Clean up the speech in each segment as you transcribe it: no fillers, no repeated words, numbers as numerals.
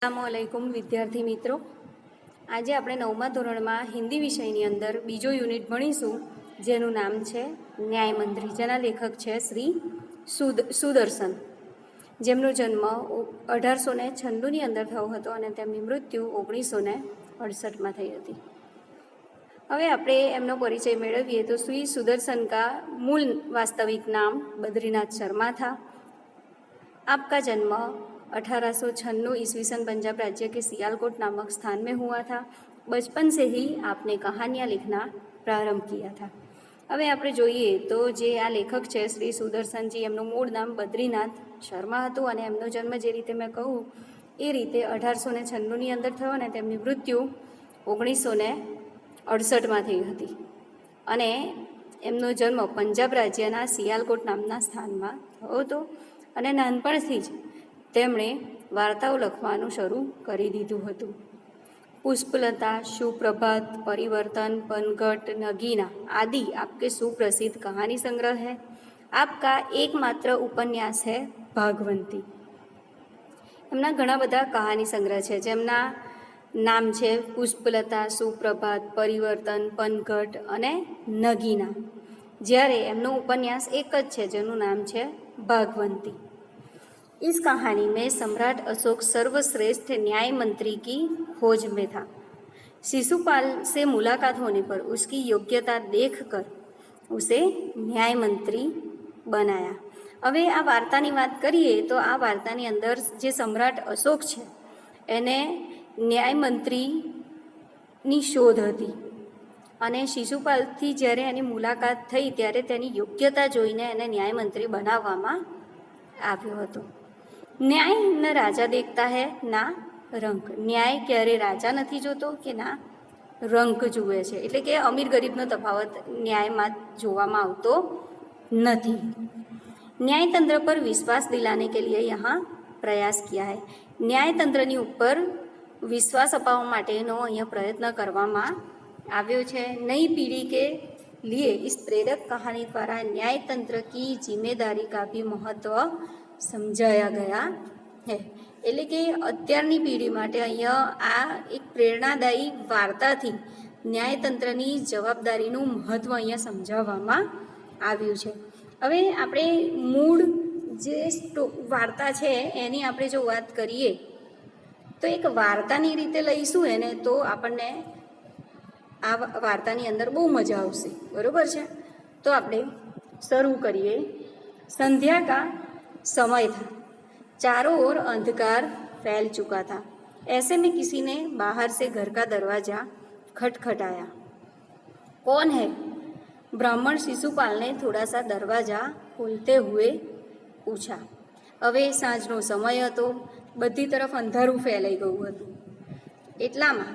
अस्सलामुअलैकुम विद्यार्थी मित्रों। आज આપણે 9મા ધોરણમાં હિન્દી વિષયની અંદર બીજો યુનિટ ભણીશું, જેનું નામ છે ન્યાય મંત્રી, જેના લેખક છે શ્રી સુદર્શન, જેમનો જન્મ 1896ની અંદર થયો હતો અને તેમની મૃત્યુ 1968માં થઈ હતી। હવે આપણે એમનો પરિચય મેળવીએ તો શ્રી सुदर्शन का मूल वास्तविक नाम बद्रीनाथ शर्मा था। आपका जन्म 1896 ईस्वी सन पंजाब राज्य के सियालकोट नामक स्थान में हुआ था। बचपन से ही आपने कहानियाँ लिखना प्रारंभ किया था। હવે આપણે જોઈએ તો જે આ લેખક છે શ્રી સુદર્શનજી, એમનું મૂળ નામ બદ્રીનાથ શર્મા હતું અને એમનો જન્મ જે રીતે મેં કહું એ રીતે 1896ની અંદર થયો અને તેમની મૃત્યુ 1968માં થઈ હતી અને એમનો જન્મ પંજાબ રાજ્યના સિયાલકોટ નામના સ્થાનમાં થયો હતો અને નાનપણથી જ તેમણે વાર્તાઓ લખવાનું શરૂ કરી દીધું હતું। पुष्पलता, सुप्रभात, परिवर्तन, पनघट, नगीना आदि आपके सुप्रसिद्ध कहानी संग्रह है। आपका एकमात्र उपन्यास है भागवंती। एमना घणा बधा कहानी संग्रह है, जेमना नाम है पुष्पलता, सुप्रभात, परिवर्तन, पनघट अने नगीना, ज्यारे एमनो उपन्यास एक ज छे जेनुं नाम है भागवंती। इस कहानी में सम्राट अशोक सर्वश्रेष्ठ न्याय मंत्री की खोज में था। शिशुपाल से मुलाकात होने पर उसकी योग्यता देखकर उसे न्याय मंत्री बनाया। હવે આ વાર્તાની વાત કરીએ તો આ વાર્તાની અંદર જે સમ્રાટ અશોક છે એને ન્યાય મંત્રીની શોધ હતી અને શિશુપાલથી જ્યારે એની મુલાકાત થઈ ત્યારે તેની યોગ્યતા જોઈને એને ન્યાય મંત્રી બનાવવામાં આવ્યો હતો। ન્યાય ન રાજા દેખતા હે ના રંક। ન્યાય ક્યારે રાજા નથી જોતો કે ના રંક જુએ છે, એટલે કે અમીર ગરીબનો તફાવત ન્યાયમાં જોવામાં આવતો નથી। न्यायतंत्र पर विश्वास दिलाने के लिए यहाँ प्रयास किया है। न्यायतंत्रनी ऊपर विश्वास अपाववा माटेनो अहींया प्रयत्न करवामां आव्यो छे। नई पीढ़ी के लिए इस प्रेरक कहानी द्वारा न्यायतंत्र की जिम्मेदारी का भी महत्व समझाया गया है। એટલે કે અત્યારની પીઢી માટે અહીંયા આ એક પ્રેરણાદાયી વાર્તાથી ન્યાયતંત્રની જવાબદારીનું મહત્ત્વ અહીંયા સમજાવવામાં આવ્યું છે। હવે આપણે મૂળ જે વાર્તા છે એની આપણે જો વાત કરીએ તો એક વાર્તાની રીતે લઈશું એને તો આપણને આ વાર્તાની અંદર બહુ મજા આવશે, બરાબર છે? તો આપણે શરૂ કરીએ। संध्या का समय था, चारों ओर अंधकार फैल चुका था। ऐसे में किसी ने बाहर से घर का दरवाजा खटखटाया। कौन है? ब्राह्मण शिशुपाल ने थोड़ा सा दरवाजा खोलते हुए पूछा। હવે સાંજનો સમય હતો, બધી તરફ અંધારું ફેલાઈ ગયું હતું। એટલામાં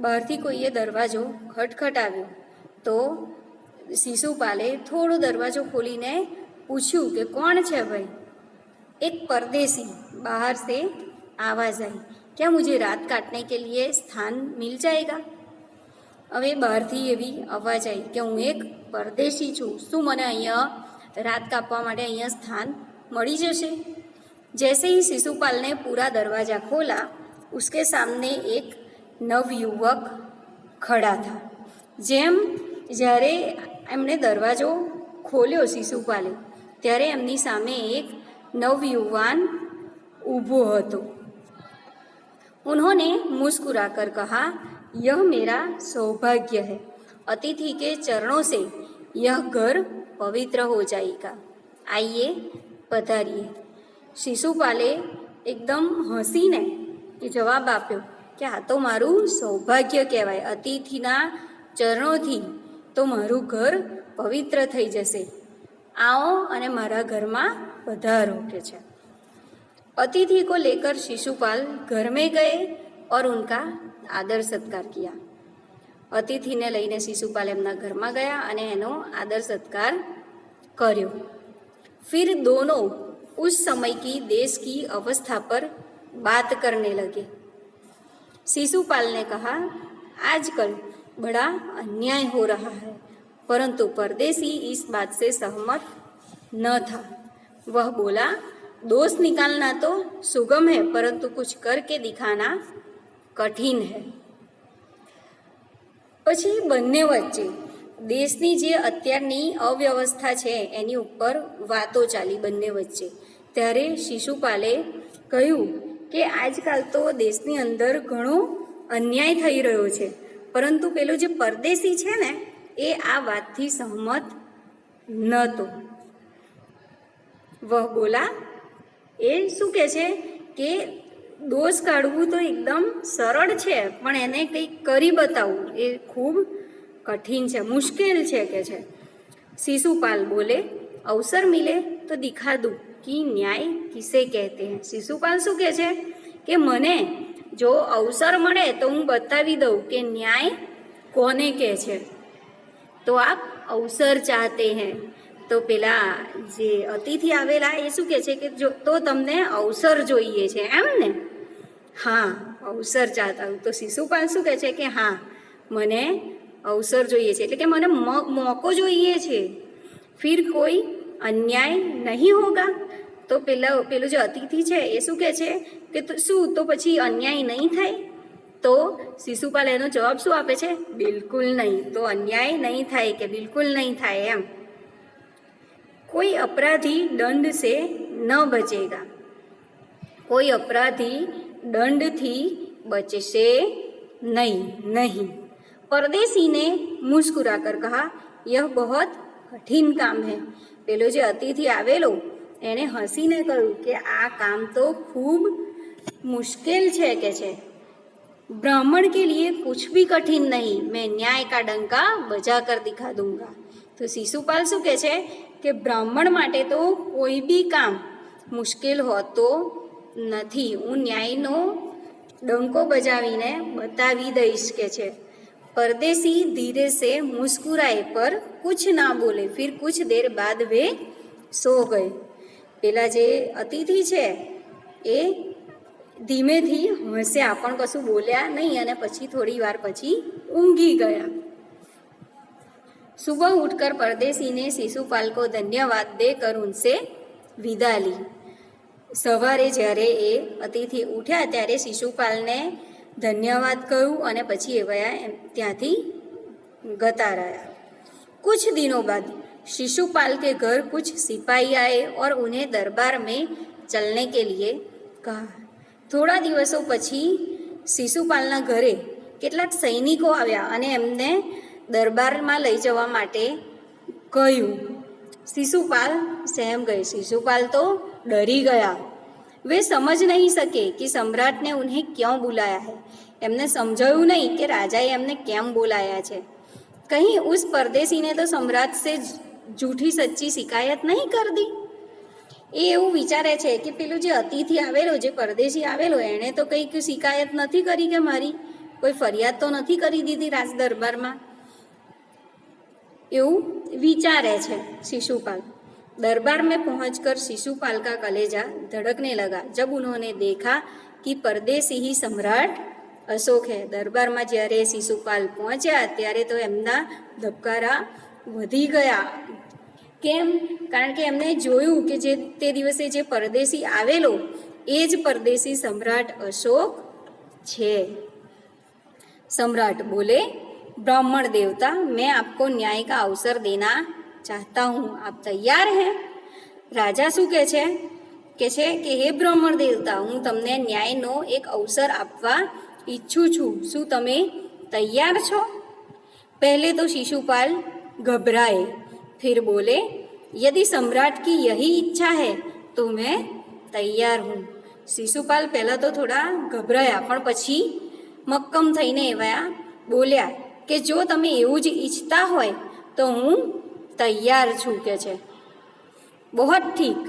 બહારથી કોઈએ દરવાજો ખટખટાવ્યો તો શિશુપાલે થોડો દરવાજો ખોલીને પૂછ્યું કે કોણ છે ભાઈ? एक परदेसी, बाहर से आवाज़ आई। क्या मुझे रात काटने के लिए स्थान मिल जाएगा? હવે બહારથી એવી અવાજ આવી કે હું એક પરદેશી છું, શું મને અહીંયા રાત કાપવા માટે અહીંયા સ્થાન મળી જશે? जैसे ही शिशुपाल ने पूरा दरवाज़ा खोला, उसके सामने एक नवयुवक खड़ा था। જેમ જ્યારે એમણે દરવાજો ખોલ્યો શિશુપાલે ત્યારે એમની સામે એક नवयुवान ऊभो हतो। उन्होंने मुस्कुराकर कहा, यह मेरा सौभाग्य है। अतिथि के चरणों से यह घर पवित्र हो जाएगा। आइए पधारिए। शिशुपाले एकदम हसीने जवाब आप्यो कि आ तो मारू सौभाग्य कहेवाय। अतिथिना चरणोथी तो मारू घर पवित्र थई जशे। आओ अने मारा घरमां पधारो के छे। अतिथि को लेकर शिशुपाल घर में गए और उनका आदर सत्कार किया। अतिथि ने लईने शिशुपाल एमना घर में गया अने एनो आदर सत्कार कर्यो। फिर दोनों उस समय की देश की अवस्था पर बात करने लगे। शिशुपाल ने कहा, आजकल बड़ा अन्याय हो रहा है, परंतु परदेसी इस बात से सहमत न था। वह बोला, दोष निकालना तो सुगम है परंतु कुछ करके दिखाना कठिन है। પછી બંને વચ્ચે દેશની જે અત્યારની અવ્યવસ્થા છે એની ઉપર વાતો ચાલી બંને વચ્ચે। ત્યારે શિશુપાલે કહ્યું કે આજકાલ તો દેશની અંદર ઘણો અન્યાય થઈ રહ્યો છે, પરંતુ પેલો જે પરદેશી છે ને એ આ વાતથી સહમત નહોતો। વહ બોલા, એ શું કહે છે કે દોષ કાઢવું તો એકદમ સરળ છે, પણ એને કંઈક કરી બતાવવું એ ખૂબ કઠિન છે, મુશ્કેલ છે કે છે। શિશુપાલ બોલે, અવસર મિલે તો દિખા દઉં कि न्याय किसे कहते हैं। શિશુપાલ શું કહે છે કે મને જો અવસર મળે તો હું બતાવી દઉં કે ન્યાય કોને કહે છે। તો આપ અવસર ચાહતે हैं। તો પેલા જે અતિથિ આવેલા એ શું કહે છે કે જો તો તમને અવસર જોઈએ છે એમ ને? हाँ अवसर चाहता हूँ। तो शिशुपाल શું કહે છે કે હા મને અવસર જોઈએ છે, એટલે કે મને મોકો જોઈએ છે। फिर कोई अन्याय नहीं होगा। તો પેલું જે અતિથિ છે એ શું કહે છે કે શું તો પછી અન્યાય નહીં થાય? તો શિશુપાલ એનો જવાબ શું આપે છે? બિલકુલ નહીં। તો અન્યાય નહીં થાય કે બિલકુલ નહીં થાય એમ। કોઈ અપરાધી દંડ से ન बचेगा। કોઈ અપરાધી દંડથી બચશે नहीं। परदेसी ने मुस्कुरा कर कहा, यह बहुत कठिन काम है। પેલો જે અતિથિ આવેલો એણે હસીને કહ્યું કે આ કામ તો ખૂબ મુશ્કેલ છે કે છે। ब्राह्मण के लिए कुछ भी कठिन नहीं, मैं न्याय का डंका बजा कर दिखा दूंगा। तो શિશુપાલ શું કહે છે કે બ્રાહ્મણ માટે તો કોઈ બી કામ મુશ્કેલ હોતો નથી, હું ન્યાયનો ડંકો બજાવીને બતાવી દઈશ કે છે। परदेसी धीरे से मुस्कुराए पर कुछ ना बोले। फिर कुछ देर बाद वे सो गए। પેલા જે અતિથિ છે એ ધીમેથી હસ્યા પણ કશું બોલ્યા નહીં અને પછી થોડી વાર પછી ઊંઘી ગયા। सुबह उठकर परदेसी ने शिशुपाल को धन्यवाद देकर उनसे विदा ली। સવારે જ્યારે એ અતિથિ ઉઠ્યા ત્યારે શિશુપાલને ધન્યવાદ કહ્યું અને પછી એ વયા ત્યાંથી ગતા રહ્યા। कुछ दिनों बाद शिशुपाल के घर कुछ सिपाही आए और उन्हें दरबार में चलने के लिए कहा। થોડા દિવસો પછી શિશુપાલના ઘરે કેટલાક સૈનિકો આવ્યા અને એમને દરબારમાં લઈ જવા માટે કહ્યું। शिशुपाल सहम गए। शिशुपाल तो डरी गया। वे समझ नहीं सके कि सम्राट ने उन्हें क्यों बुलाया है। એમને સમજાયું નહીં કે રાજાએ એમને કેમ બોલાયા છે। कहीं उस परदेसी ने तो सम्राट से झूठी सच्ची शिकायत नहीं कर दी। એ એવું વિચારે છે કે પેલું જે અતિથિ આવેલો, જે પરદેશી આવેલો, એણે તો કંઈક શિકાયત નથી કરી કે મારી કોઈ ફરિયાદ તો નથી કરી દીધી રાજ દરબારમાં, એવું વિચારે છે શિશુપાલ। दरबार में पहुंचकर शिशुपाल का कलेजा धड़कने लगा जब उन्होंने देखा कि परदेसी ही सम्राट अशोक है। दरबाરમાં જ્યારે શિશુપાલ પહોંચ્યા ત્યારે તો એમના ધબકારા વધી ગયા। કેમ? કારણ કે એમને જોયું કે જે તે દિવસે જે પરદેશી આવેલો એ જ પરદેશી સમ્રાટ અશોક છે। सम्राट बोले, ब्राह्मण देवता, मैं आपको न्याय का अवसर देना चाहता हूँ, आप तैयार हैं? राजा શું કહે છે કે હે બ્રાહ્મણ દેવતા, હું તમને ન્યાયનો એક અવસર આપવા ઈચ્છું છું, શું તમે તૈયાર છો? पहले तो शिशुपाल घबराए, फिर बोले, यदि सम्राट की यही इच्छा है तो मैं तैयार हूँ। शिशुपाल पहला तो थोड़ा गभराया पण પછી મક્કમ થઈને એવા બોલ્યા કે જો તમે એવું જ ઈચ્છતા હોય તો હું तैयार छूँ के छे। बहुत ठीक,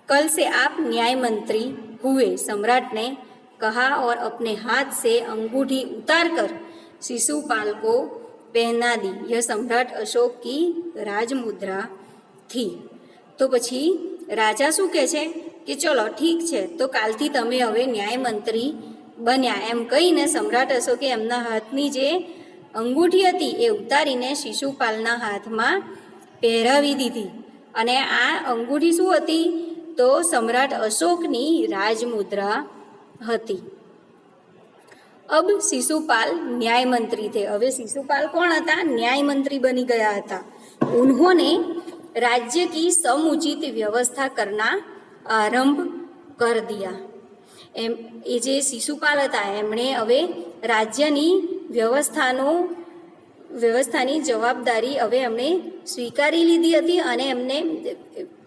कल से आप न्याय मंत्री हुए, सम्राट ने कहा और अपने हाथ से अंगूठी उतारकर शिशुपाल को पहना दी। यह सम्राट अशोक की राजमुद्रा थी। तो पछी राजा शू कहे छे कि चलो ठीक है, तो कालथी तमे हवे न्याय मंत्री बन्या एम कहीने सम्राट अशोके एमना हाथनी जे अंगूठी हती ए उतारीने शिशुपालना हाथमां પહેરાવી દીધી। અને આ અંગૂઠી શું હતી તો સમ્રાટ અશોકની રાજમુદ્રા હતી. અબ શિશુપાલ न्याय मंत्री थे. હવે શિશુપાલ કોણ હતા? न्याय मंत्री બની ગયા હતા. उन्होंने राज्य की समुचित व्यवस्था करना आरंभ कर दिया. એ જે શિશુપાલ હતા એમણે હવે રાજ્યની વ્યવસ્થાની જવાબદારી હવે એમણે સ્વીકારી લીધી હતી અને એમને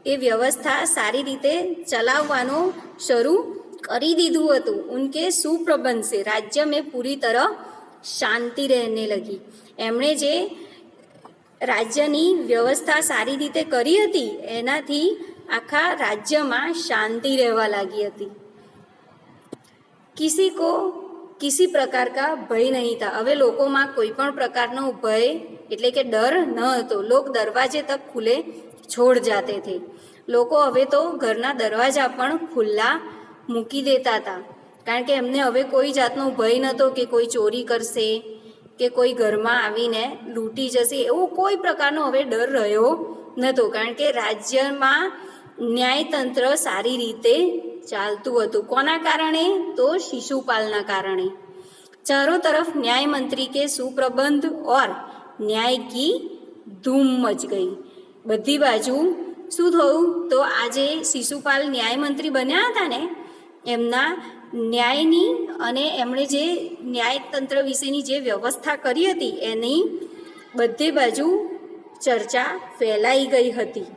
એ વ્યવસ્થા સારી રીતે ચલાવવાનું શરૂ કરી દીધું હતું. ઉનકે સુપ્રબંધ સે રાજ્ય મેં પૂરી તરહ શાંતિ રહેને લગી. એમણે જે રાજ્યની વ્યવસ્થા સારી રીતે કરી હતી એનાથી આખા રાજ્યમાં શાંતિ રહેવા લાગી હતી. કિસી પ્રકાર કા ભય નહીં થા. હવે લોકોમાં કોઈ પણ પ્રકારનો ભય એટલે કે ડર ન હતો. લોક દરવાજે તક ખુલે છોડ જાતે થે. લોકો હવે તો ઘરના દરવાજા પણ ખુલ્લા મૂકી દેતા હતા, કારણ કે એમને હવે કોઈ જાતનો ભય નહોતો કે કોઈ ચોરી કરશે કે કોઈ ઘરમાં આવીને લૂંટી જશે. એવો કોઈ પ્રકારનો હવે ડર રહ્યો નહોતો, કારણ કે રાજ્યમાં ન્યાયતંત્ર સારી રીતે ચાલતું હતું. કોના કારણે? તો શિશુપાલના કારણે. ચારો તરફ ન્યાય મંત્રી કે સુપ્રબંધ ઓર ન્યાય કી ધૂમ મચ ગઈ. બધી બાજુ શું થયું? તો આજે શિશુપાલ ન્યાય મંત્રી બન્યા હતા ને, એમના ન્યાયની અને એમણે જે ન્યાયતંત્ર વિશેની જે વ્યવસ્થા કરી હતી એની બધી બાજુ ચર્ચા ફેલાઈ ગઈ હતી.